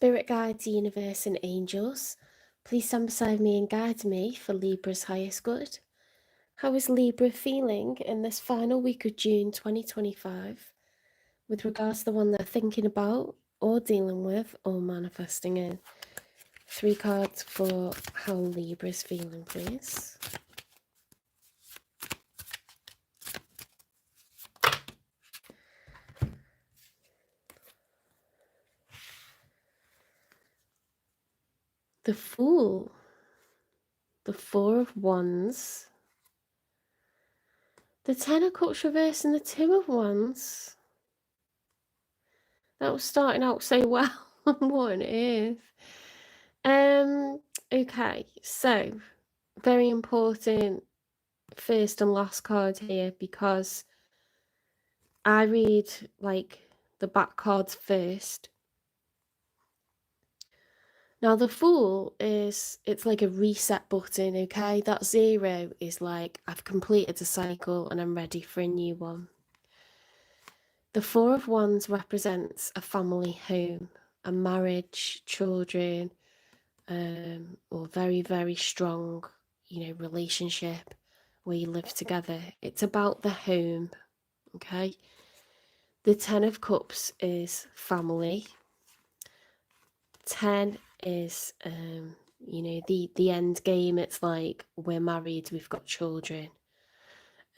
Spirit guides, universe and angels, please stand beside me and guide me for Libra's highest good. How is Libra feeling in this final week of June 2025 with regards to the one they're thinking about or dealing with or manifesting in? 3 cards for how Libra's feeling, please. The Fool, the 4 of Wands, the 10 of Cups reversed and the 2 of Wands. That was starting out so well. What on earth? Okay, so very important first and last card here, because I read like the back cards first. Now the Fool it's like a reset button, okay? That 0 is like I've completed a cycle and I'm ready for a new one. The 4 of Wands represents a family home, a marriage, children, or very, very strong, relationship where you live together. It's about the home, okay? The 10 of Cups is family. 10 is, the end game. It's like we're married, we've got children.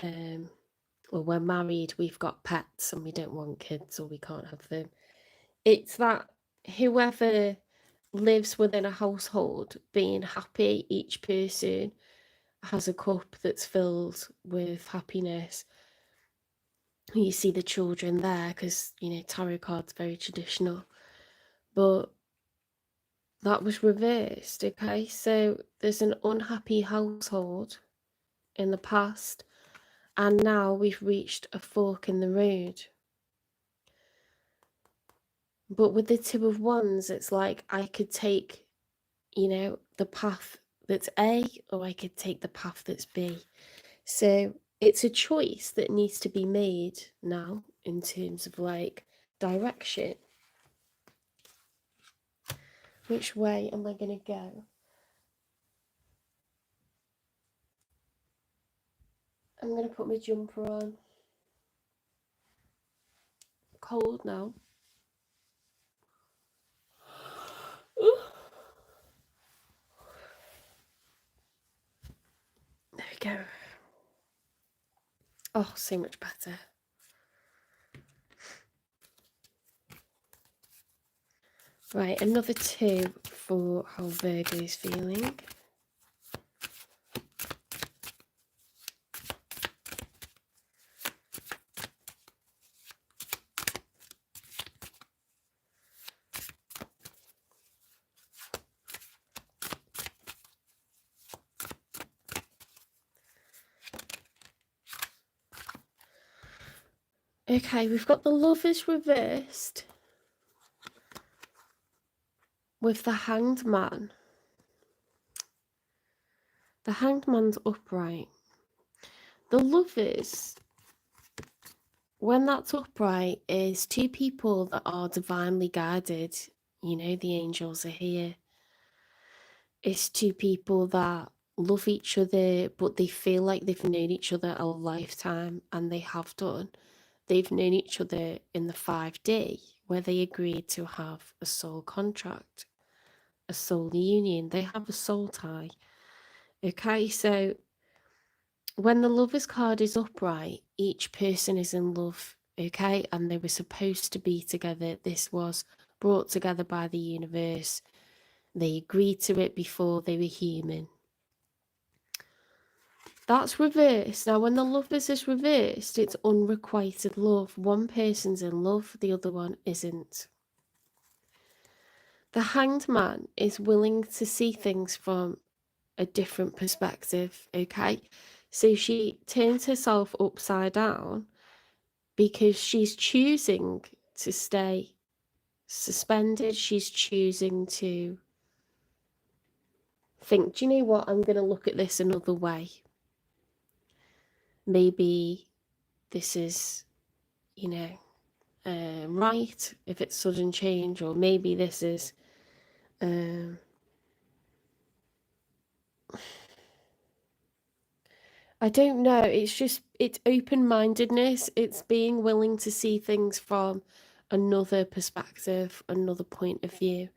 Or we're married, we've got pets and we don't want kids or we can't have them. It's that whoever lives within a household being happy, each person has a cup that's filled with happiness. You see the children there because, tarot cards very traditional. But that was reversed, okay? So there's an unhappy household in the past, and now we've reached a fork in the road. But with the 2 of Wands, it's like I could take, the path that's A, or I could take the path that's B. So it's a choice that needs to be made now in terms of like direction. Which way am I going to go? I'm going to put my jumper on. Cold now. There we go. Oh, so much better. Right, another 2 for how Virgo is feeling. Okay, we've got the Lovers reversed with the Hanged Man. The Hanged Man's upright. The Lovers, when that's upright, is 2 people that are divinely guided. The angels are here. It's 2 people that love each other, but they feel like they've known each other a lifetime, and they have done. They've known each other in the 5D, where they agreed to have a soul contract, a soul union. They have a soul tie. Okay, so when the Lovers card is upright, each person is in love, okay? And they were supposed to be together. This was brought together by the universe. They agreed to it before they were human. That's reversed. Now, when the Lovers is reversed, it's unrequited love. One person's in love, the other one isn't. The Hanged Man is willing to see things from a different perspective, okay? So she turns herself upside down because she's choosing to stay suspended. She's choosing to think, do you know what? I'm going to look at this another way. Maybe this is, right, if it's sudden change, or maybe this is I don't know. It's open-mindedness. It's being willing to see things from another perspective, another point of view.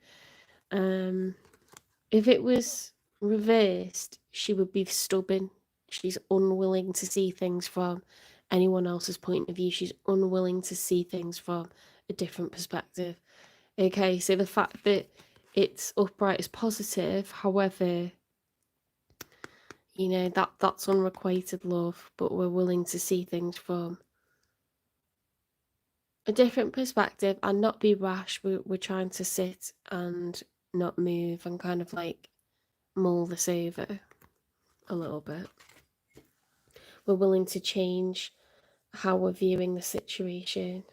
If it was reversed, she would be stubborn. She's unwilling to see things from anyone else's point of view. She's unwilling to see things from a different perspective. Okay, so the fact that it's upright is positive. However, you know, that's unrequited love, but we're willing to see things from a different perspective and not be rash. We're trying to sit and not move and kind of like mull this over a little bit. We're willing to change how we're viewing the situation.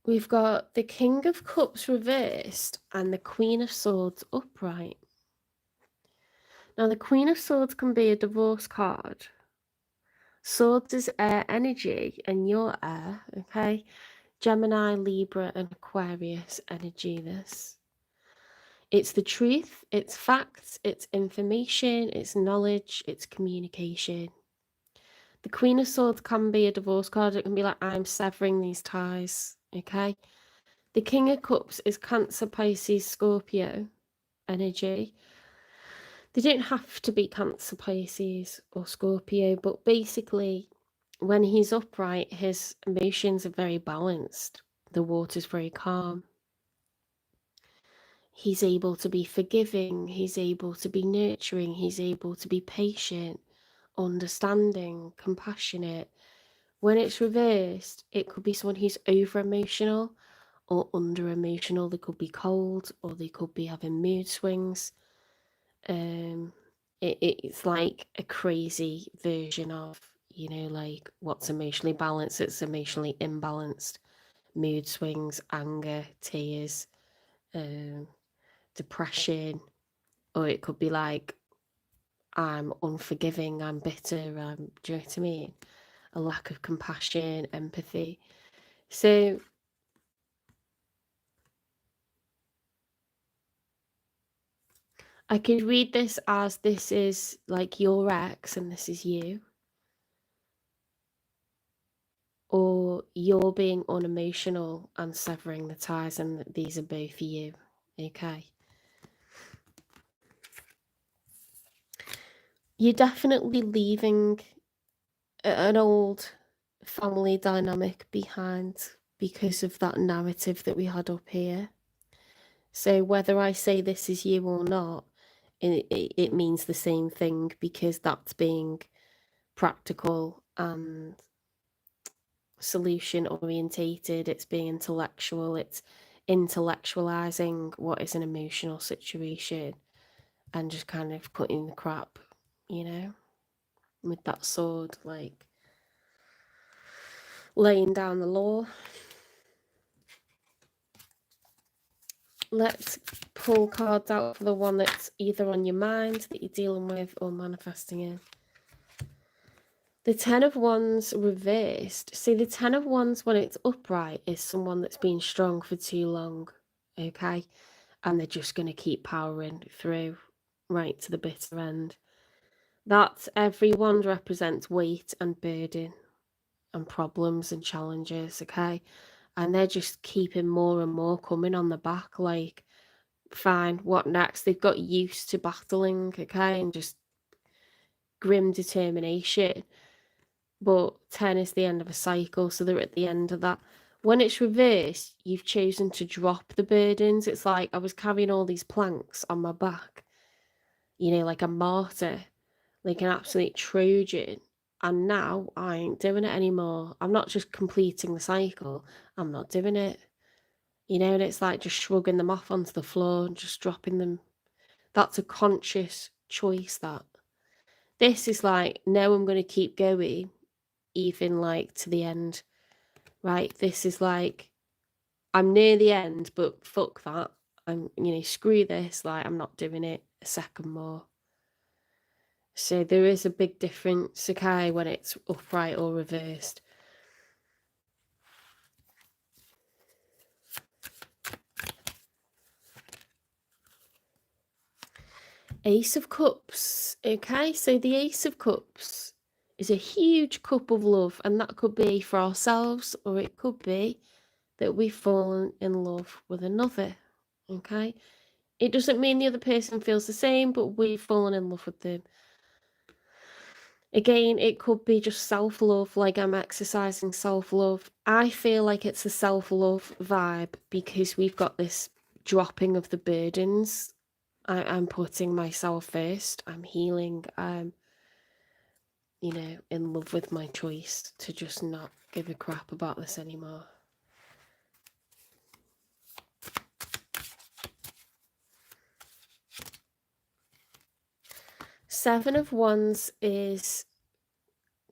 We've got the King of Cups reversed and the Queen of Swords upright. Now, the Queen of Swords can be a divorce card. Swords is air energy, and you're air, okay? Gemini, Libra, and Aquarius energy, this. It's the truth, it's facts, it's information, it's knowledge, it's communication. The Queen of Swords can be a divorce card. It can be like, I'm severing these ties, okay? The King of Cups is Cancer, Pisces, Scorpio energy. They don't have to be Cancer, Pisces, or Scorpio, but basically, when he's upright, his emotions are very balanced. The water's very calm. He's able to be forgiving. He's able to be nurturing. He's able to be patient, understanding, compassionate. When it's reversed, it could be someone who's over emotional or under emotional. They could be cold or they could be having mood swings. It's like a crazy version of, you know, like what's emotionally balanced. It's emotionally imbalanced. Mood swings, anger, tears, depression, or it could be like, I'm unforgiving, I'm bitter, do you know what I mean? A lack of compassion, empathy. So I could read this as this is like your ex and this is you. Or you're being unemotional and severing the ties and these are both you. Okay. You're definitely leaving an old family dynamic behind because of that narrative that we had up here. So whether I say this is you or not, it means the same thing because that's being practical and solution orientated. It's being intellectual. It's intellectualizing what is an emotional situation and just kind of cutting the crap, you know, with that sword, like laying down the law. Let's pull cards out for the one that's either on your mind that you're dealing with or manifesting in. The Ten of Wands reversed. See, the Ten of Wands, when it's upright, is someone that's been strong for too long, okay? And they're just going to keep powering through right to the bitter end. That every wand represents weight and burden and problems and challenges, okay? And they're just keeping more and more coming on the back, like, fine, what next? They've got used to battling, okay, and just grim determination. But 10 is the end of a cycle, so they're at the end of that. When it's reversed, you've chosen to drop the burdens. It's like I was carrying all these planks on my back, you know, like a martyr, like an absolute Trojan. And now I ain't doing it anymore. I'm not just completing the cycle, I'm not doing it. You know, and it's like just shrugging them off onto the floor and just dropping them. That's a conscious choice, that. This is like, no, I'm going to keep going, even like to the end, right? This is like, I'm near the end, but fuck that. I'm, screw this. Like, I'm not doing it a second more. So there is a big difference, okay, when it's upright or reversed. Ace of Cups, okay? So the Ace of Cups is a huge cup of love, and that could be for ourselves, or it could be that we've fallen in love with another, okay? It doesn't mean the other person feels the same, but we've fallen in love with them. Again, it could be just self-love, like I'm exercising self-love. I feel like it's a self-love vibe because we've got this dropping of the burdens. I'm putting myself first. I'm healing. I'm, in love with my choice to just not give a crap about this anymore. Seven of Wands is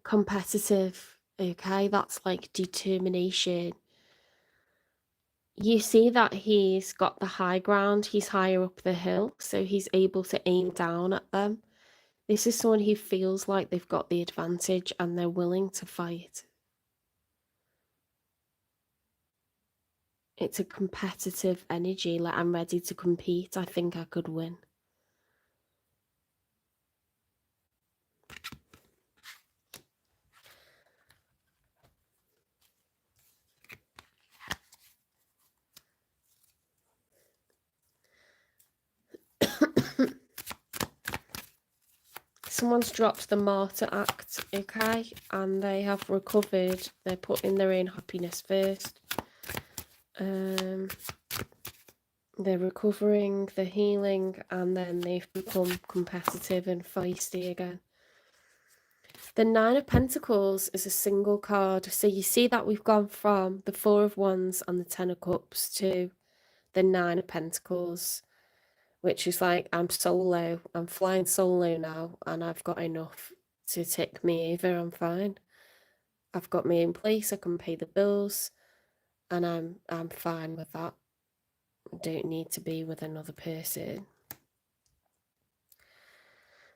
competitive, okay? That's like determination. You see that he's got the high ground, he's higher up the hill, so he's able to aim down at them. This is someone who feels like they've got the advantage and they're willing to fight. It's a competitive energy, like I'm ready to compete, I think I could win. Someone's dropped the martyr act, okay, and they have recovered. They're putting their own happiness first. They're recovering, they're healing, and then they've become competitive and feisty again. The Nine of Pentacles is a single card, so you see that we've gone from the Four of Wands and the Ten of Cups to the Nine of Pentacles, which is like, I'm solo, I'm flying solo now, and I've got enough to take me over, I'm fine. I've got me in place, I can pay the bills, and I'm fine with that. I don't need to be with another person.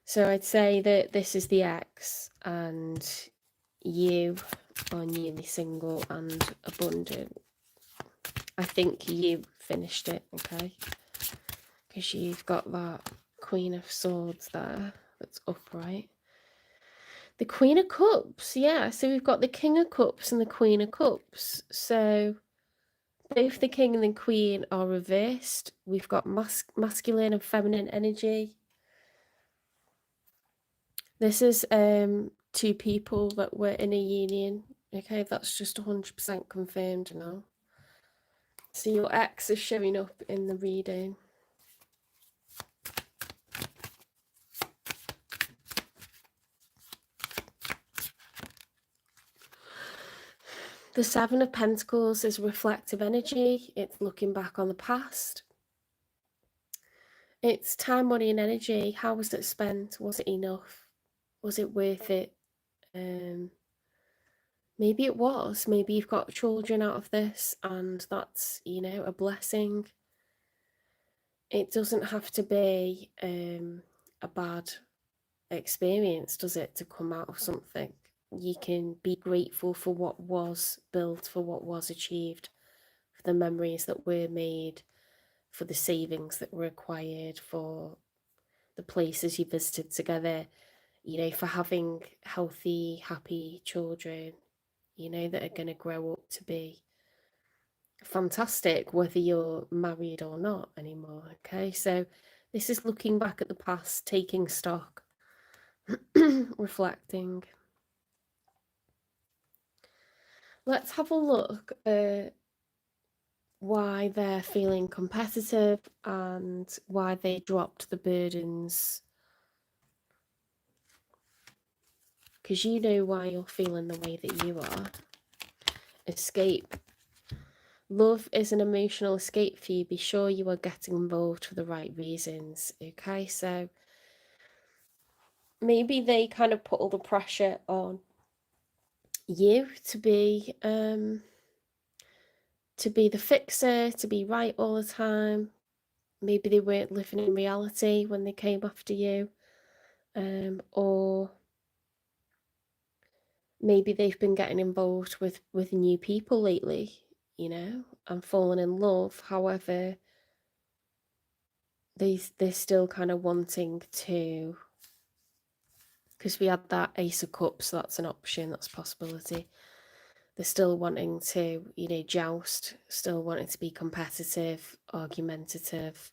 So I'd say that this is the ex, and you are newly single and abundant. I think you finished it, okay? Because you've got that Queen of Swords there that's upright. The Queen of Cups, yeah. So we've got the King of Cups and the Queen of Cups. So both the King and the Queen are reversed. We've got masculine and feminine energy. This is two people that were in a union. Okay, that's just 100% confirmed now. So your ex is showing up in the reading. The Seven of Pentacles is reflective energy. It's looking back on the past. It's time, money, and energy. How was it spent? Was it enough? Was it worth it? Maybe it was. Maybe you've got children out of this and that's, a blessing. It doesn't have to be a bad experience, does it, to come out of something? You can be grateful for what was built, for what was achieved, for the memories that were made, for the savings that were acquired, for the places you visited together, for having healthy, happy children, that are going to grow up to be fantastic, whether you're married or not anymore, okay? So this is looking back at the past, taking stock, reflecting. Let's have a look at why they're feeling competitive and why they dropped the burdens. Because you know why you're feeling the way that you are. Escape. Love is an emotional escape for you. Be sure you are getting involved for the right reasons, okay? So maybe they kind of put all the pressure on you to be to be the fixer, to be right all the time. Maybe they weren't living in reality when they came after you, or maybe they've been getting involved with new people lately, you know, and fallen in love. However, they're still kind of wanting to, because we had that Ace of Cups, so that's an option, that's a possibility. They're still wanting to, you know, joust, still wanting to be competitive, argumentative,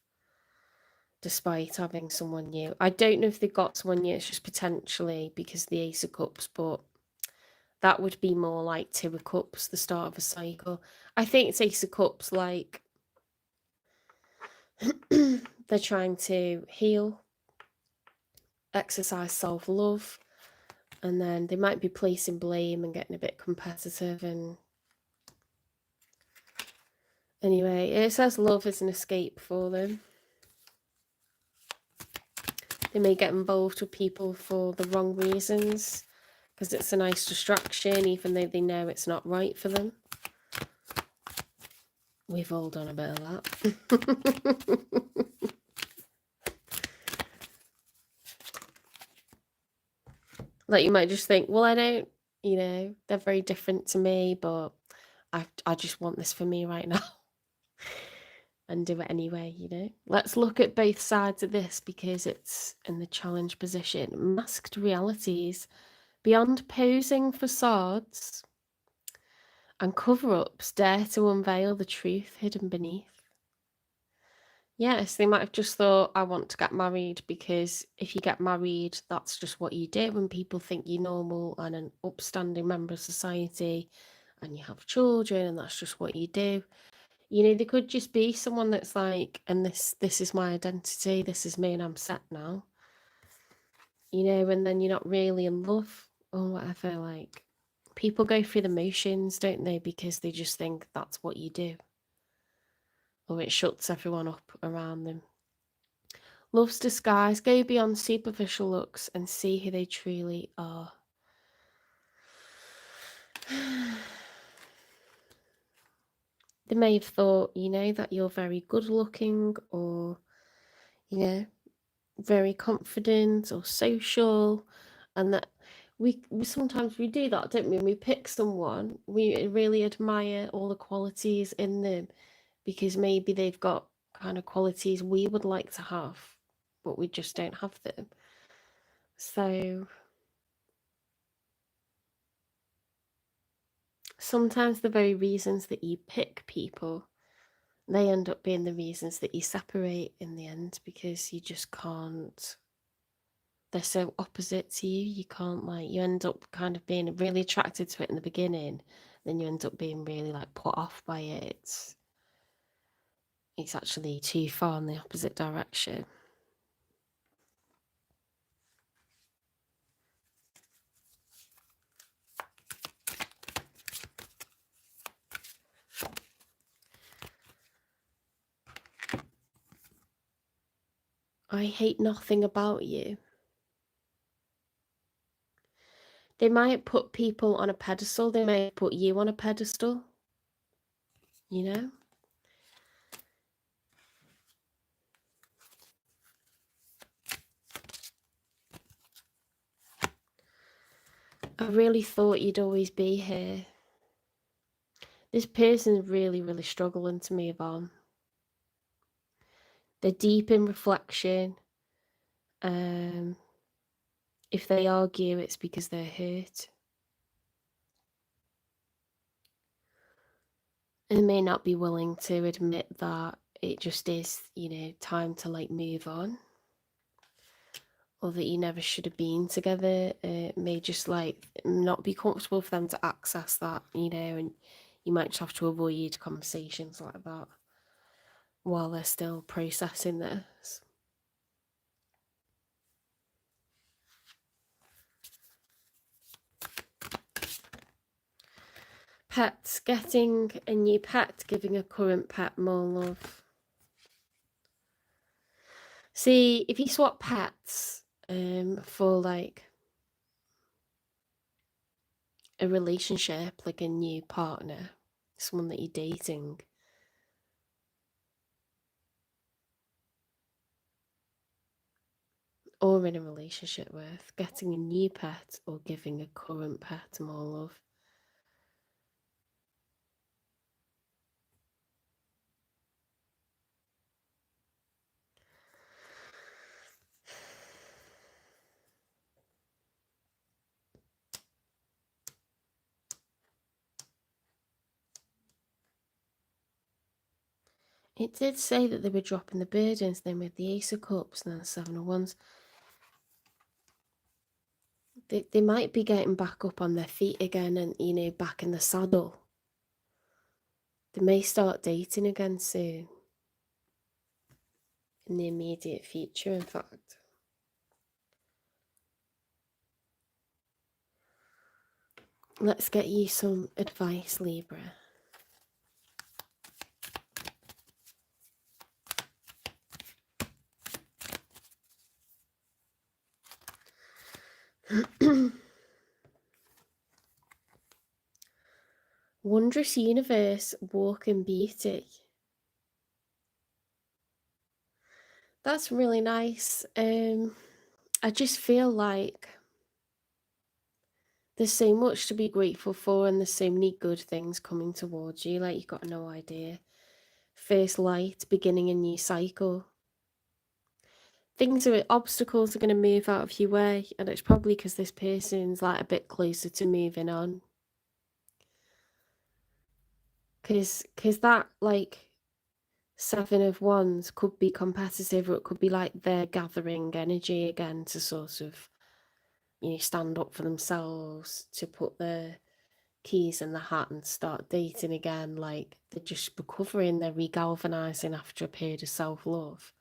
despite having someone new. I don't know if they've got someone new, it's just potentially because of the Ace of Cups, but that would be more like Two of Cups, the start of a cycle. I think it's Ace of Cups, like they're trying to heal, exercise self-love, and then they might be placing blame and getting a bit competitive. And anyway, it says love is an escape for them. They may get involved with people for the wrong reasons because it's a nice distraction, even though they know it's not right for them. We've all done a bit of that. Like, you might just think, well, I don't, you know, they're very different to me, but I just want this for me right now. And do it anyway, you know. Let's look at both sides of this because it's in the challenge position. Masked realities. Beyond posing facades and cover-ups, dare to unveil the truth hidden beneath. Yes, they might have just thought, I want to get married because if you get married, that's just what you do, and people think you're normal and an upstanding member of society, and you have children, and that's just what you do. You know, they could just be someone that's like, and this is my identity, this is me, and I'm set now. You know, and then you're not really in love or whatever. Like, people go through the motions, don't they? Because they just think that's what you do. Or it shuts everyone up around them. Love's disguise. Go beyond superficial looks and see who they truly are. They may have thought, you know, that you're very good looking or, you know, very confident or social, and that we sometimes we do that, don't we? When we pick someone, we really admire all the qualities in them because maybe they've got kind of qualities we would like to have, but we just don't have them. So sometimes the very reasons that you pick people, they end up being the reasons that you separate in the end, because you just can't, they're so opposite to you. You can't, like, you end up kind of being really attracted to it in the beginning, then you end up being really like put off by it. It's actually too far in the opposite direction. I hate nothing about you. They might put people on a pedestal, they may put you on a pedestal, you know? I really thought you'd always be here. This person's really, really struggling to move on. They're deep in reflection. If they argue, it's because they're hurt. And may not be willing to admit that it just is, you know, time to like move on. Or that you never should have been together. It may just like not be comfortable for them to access that, you know, and you might just have to avoid conversations like that while they're still processing this. Pets. Getting a new pet, giving a current pet more love. See, if you swap pets for like a relationship, like a new partner, someone that you're dating. Or in a relationship with, getting a new pet or giving a current pet more love. It did say that they were dropping the burdens, then with the Ace of Cups and then the Seven of Wands. They might be getting back up on their feet again and, you know, back in the saddle. They may start dating again soon. In the immediate future, in fact. Let's get you some advice, Libra. Wondrous universe, walk in beauty. That's really nice. I just feel like there's so much to be grateful for and there's so many good things coming towards you, like you've got no idea. First light, beginning a new cycle. Obstacles are going to move out of your way, and it's probably because this person's like a bit closer to moving on. Because that, like, Seven of Wands could be competitive, or it could be like they're gathering energy again to sort of, you know, stand up for themselves, to put their keys in the hat and start dating again. Like, they're just recovering, they're regalvanizing after a period of self-love.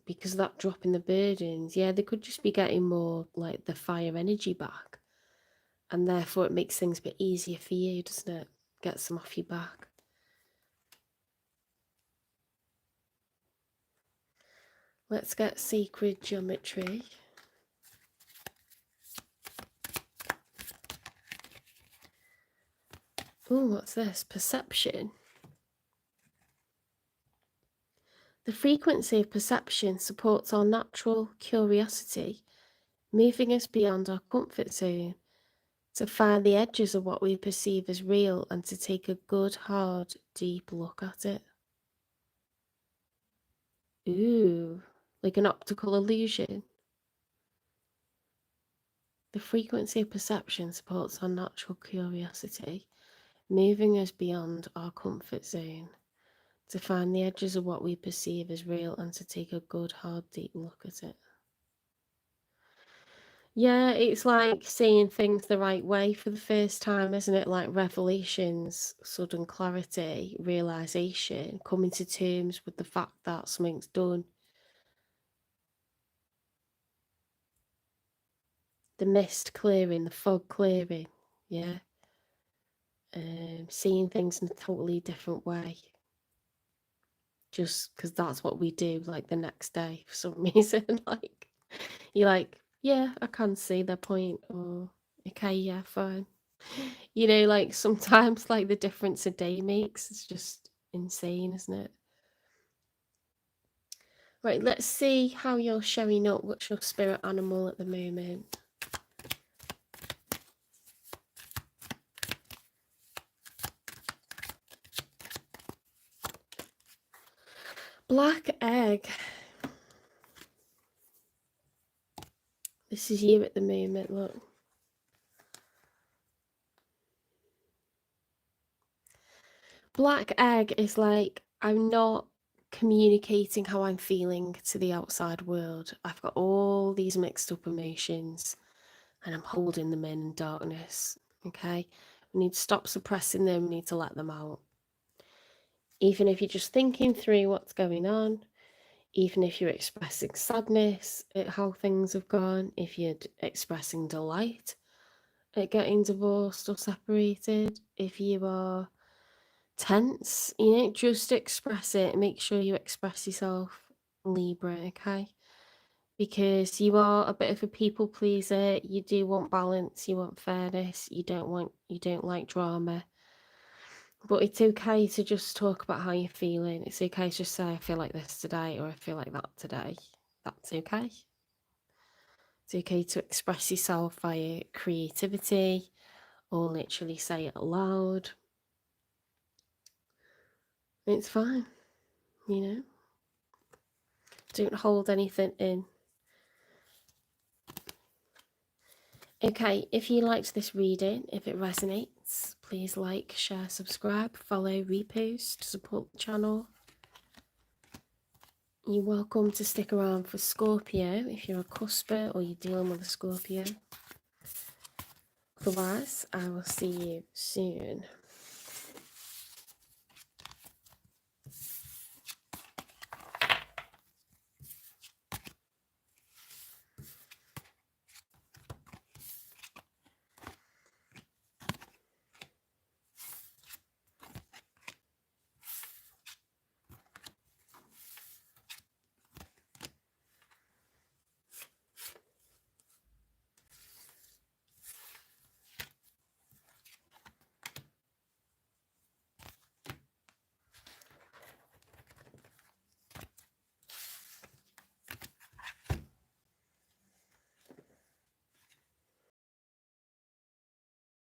Because of that drop in the burdens, yeah, they could just be getting more like the fire energy back, and therefore it makes things a bit easier for you, doesn't it? Gets them off your back. Let's get sacred geometry. Oh, what's this? Perception. The frequency of perception supports our natural curiosity, moving us beyond our comfort zone to find the edges of what we perceive as real and to take a good, hard, deep look at it. Ooh, like an optical illusion. The frequency of perception supports our natural curiosity, moving us beyond our comfort zone to find the edges of what we perceive as real and to take a good, hard, deep look at it. Yeah, it's like seeing things the right way for the first time, isn't it? Like revelations, sudden clarity, realization, coming to terms with the fact that something's done. The mist clearing, the fog clearing, yeah. Seeing things in a totally different way. Just because that's what we do, like the next day for some reason. Like, you're like, yeah, I can see their point, or okay, yeah, fine. You know, like sometimes like the difference a day makes is just insane, isn't it? Right, let's see how you're showing up. What's your spirit animal at the moment? Black egg. This is you at the moment, look. Black egg is like, I'm not communicating how I'm feeling to the outside world. I've got all these mixed up emotions and I'm holding them in darkness, okay? We need to stop suppressing them, we need to let them out. Even if you're just thinking through what's going on, even if you're expressing sadness at how things have gone, if you're expressing delight at getting divorced or separated, if you are tense, you know, just express it. Make sure you express yourself, Libra, okay? Because you are a bit of a people pleaser. You do want balance, you want fairness, you don't like drama. But it's okay to just talk about how you're feeling. It's okay to just say, I feel like this today, or I feel like that today. That's okay. It's okay to express yourself via creativity, or literally say it aloud. It's fine, you know? Don't hold anything in. Okay, if you liked this reading, if it resonates, please like, share, subscribe, follow, repost, support the channel. You're welcome to stick around for Scorpio if you're a cusper or you're dealing with a Scorpio. Otherwise, I will see you soon.